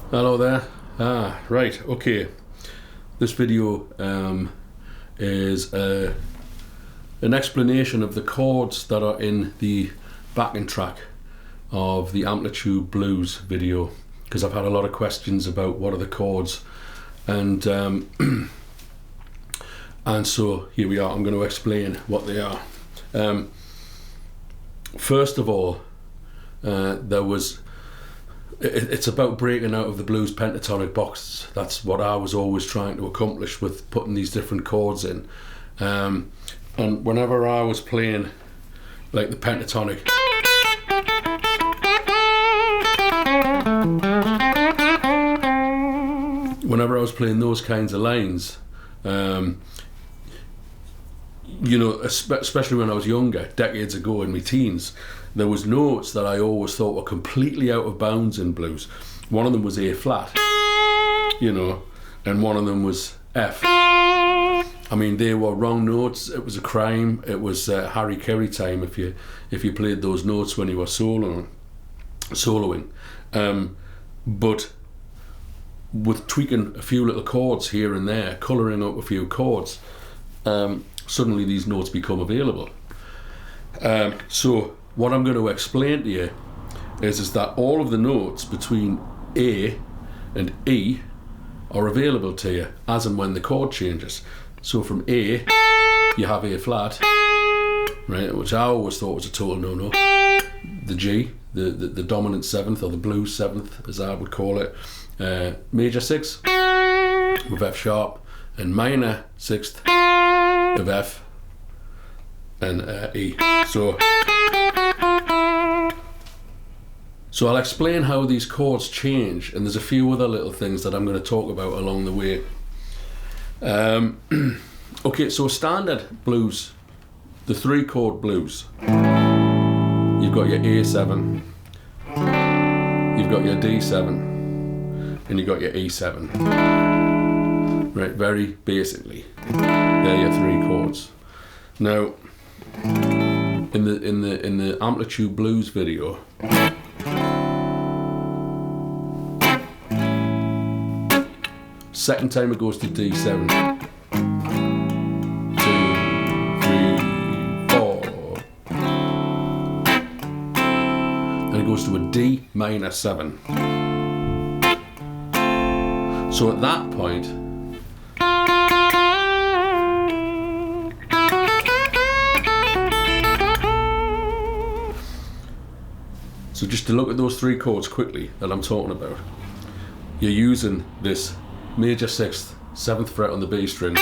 Hello there. Right, okay. This video is an explanation of the chords that are in the backing track of the Amplitube Blues video, because I've had a lot of questions about what are the chords, and so here we are. I'm going to explain what they are. First of all, it's about breaking out of the blues pentatonic box. That's what I was always trying to accomplish with putting these different chords in. And whenever I was playing like the pentatonic, whenever I was playing those kinds of lines, you know, especially when I was younger, decades ago in my teens, there was notes that I always thought were completely out of bounds in blues. One of them was A flat, you know, and one of them was F. I mean, they were wrong notes. It was a crime. It was Harry Carey time if you played those notes when you were soloing. But with tweaking a few little chords here and there, colouring up a few chords, suddenly these notes become available. So what I'm going to explain to you is that all of the notes between A and E are available to you as and when the chord changes. So from A, you have A flat, right, which I always thought was a total no-no. The G, the dominant seventh, or the blues seventh as I would call it, major sixth with F sharp, and minor sixth of F and E. So I'll explain how these chords change, and there's a few other little things that I'm going to talk about along the way. Okay, so standard blues, the 3-chord blues, you've got your A7, you've got your D7, and you've got your E7. Right, very basically, they're your 3 chords. Now, in the Amplitube Blues video, second time it goes to D7, 2, 3, 4, then it goes to a D minor 7. So at that point, so just to look at those 3 chords quickly that I'm talking about, you're using this major 6th, 7th fret on the B string,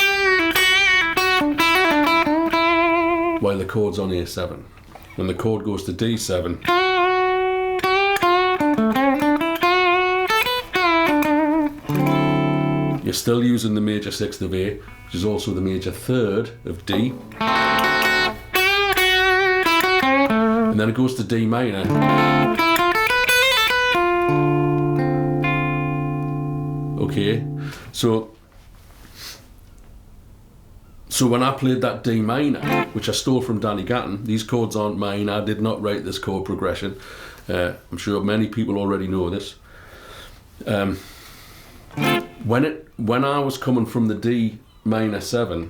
while the chord's on A7. When the chord goes to D7, you're still using the major 6th of A, which is also the major 3rd of D, and then it goes to D minor. Okay, so when I played that D minor, which I stole from Danny Gatton, these chords aren't mine, I did not write this chord progression. I'm sure many people already know this. When I was coming from the D minor 7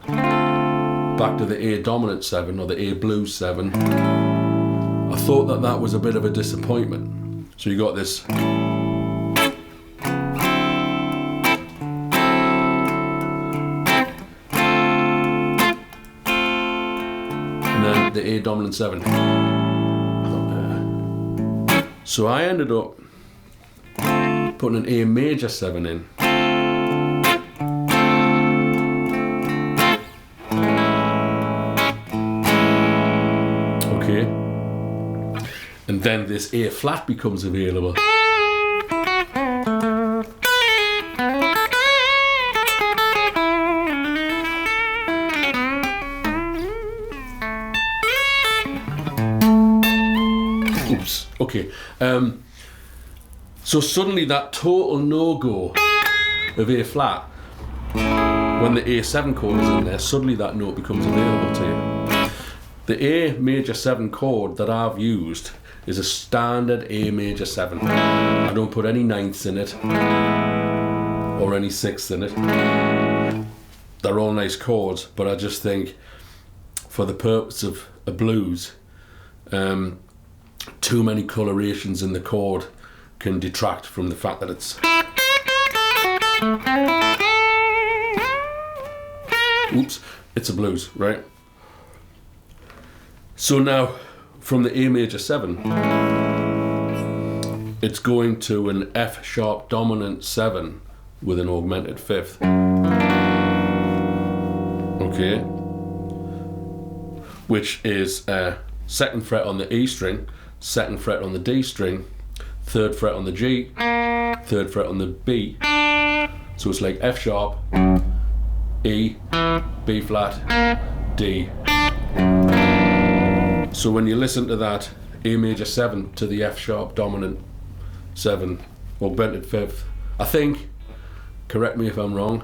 back to the A dominant 7, or the A blues 7, I thought that was a bit of a disappointment. So you got this, the A dominant 7. So I ended up putting an A major 7 in. Okay. And then this A flat becomes available. Oops. Okay. So suddenly that total no-go of A flat, when the A7 chord is in there, suddenly that note becomes available to you. The A major 7 chord that I've used is a standard A major 7. I don't put any ninths in it or any sixths in it. They're all nice chords, but I just think for the purpose of a blues, too many colorations in the chord can detract from the fact that it's it's a blues, right? So now from the A major 7, it's going to an F sharp dominant 7 with an augmented fifth. Okay, which is 2nd fret on the E string, 2nd fret on the D string, 3rd fret on the G, 3rd fret on the B. So it's like F sharp, E, B flat, D. So when you listen to that A major 7 to the F sharp dominant 7 augmented fifth, I think, correct me if I'm wrong,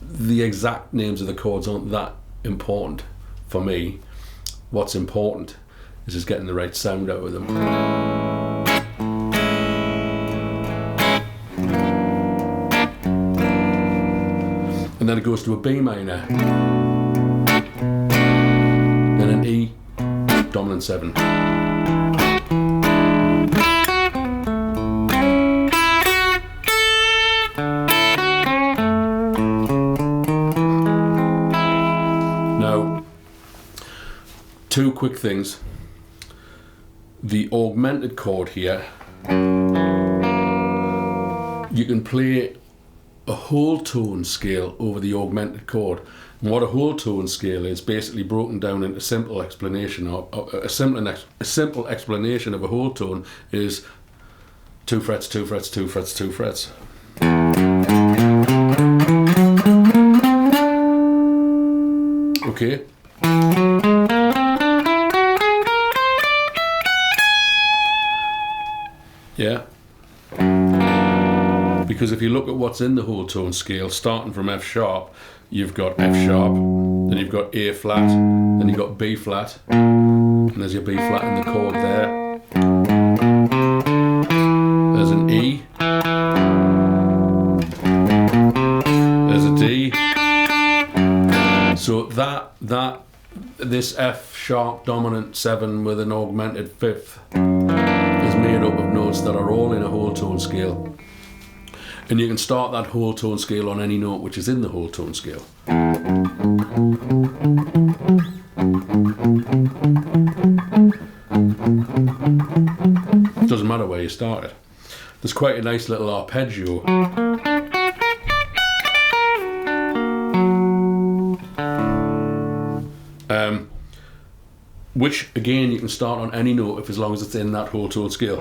the exact names of the chords aren't that important for me. What's important is just getting the right sound out of them. And then it goes to a B minor, then an E dominant 7. Now, two quick things. The augmented chord here, you can play a whole tone scale over the augmented chord. And what a whole tone scale is basically broken down into simple explanation, or a simple explanation of a whole tone is 2 frets, 2 frets, 2 frets, 2 frets. Okay. Yeah. Because if you look at what's in the whole tone scale, starting from F sharp, you've got F sharp, then you've got A flat, then you've got B flat, and there's your B flat in the chord there. There's an E, there's a D. So this F sharp dominant 7 with an augmented fifth is made up of notes that are all in a whole tone scale. And you can start that whole tone scale on any note which is in the whole tone scale. It doesn't matter where you start it. There's quite a nice little arpeggio. Which again you can start on any note as long as it's in that whole tone scale.